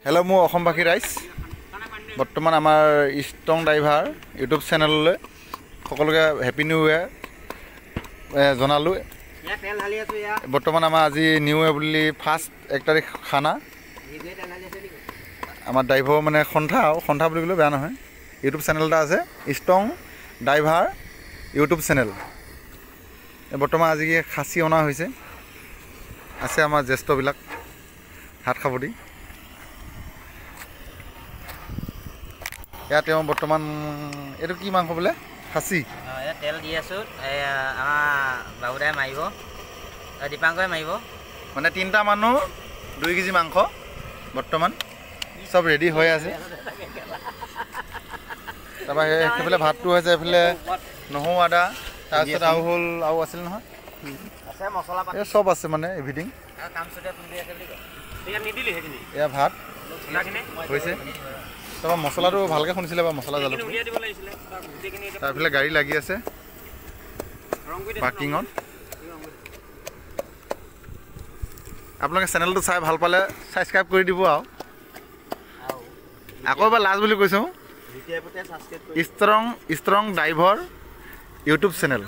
Hello' মোৰ অসমবাসী ৰাইজ বৰ্তমান আমাৰ ষ্ট্ৰং ড্ৰাইভাৰ ইউটিউব চেনেললৈ সকলোকে হেপী নিউ ইয়েৰ জনালোঁ। বৰ্তমান আমাৰ আজি নিউ ইয়েৰ বুলি ফাৰ্ষ্ট 1 তাৰিখ খানা আমাৰ ড্ৰাইভাৰ মানে সন্থা বুলি ক'লেও বেয়া নহয়। ইউটিউব চেনেল এটা আছে ষ্ট্ৰং ড্ৰাইভাৰ ইউটিউব চেনেল। বৰ্তমান আজি খাচী অনা হৈছে, আছে আমাৰ জ্যেষ্ঠবিলাক হাত খাবদি। ইয়াত তেওঁ বৰ্তমান এইটো কি মাংস বোলে? খাচী। তেল দি আছোঁ, আমাৰ বাবুদাই মাৰিব, দীপাংকৰে মাৰিব। মানে 3টা মানুহ 2 কেজি মাংস বৰ্তমান চব ৰেডি হৈ আছে। তাৰপৰা সেইফালে ভাতটো হৈছে, এইফালে নহৰু আদা, তাৰপিছত আৰু হ'ল আৰু আছিল নহয়, এই চব আছে মানে এভৰিথিং। এয়া ভাত হৈছে। তাৰপৰা মছলাটো ভালকৈ শুনিছিলে বাৰু, মছলা জালুক। তাৰফালে গাড়ী লাগি আছে পাৰ্কিঙত। আপোনালোকে চেনেলটো চাই ভাল পালে ছাবস্ক্ৰাইব কৰি দিব। আৰু আকৌ এবাৰ লাষ্ট বুলি কৈছোঁ, ষ্ট্ৰং ড্ৰাইভাৰ ইউটিউব চেনেল।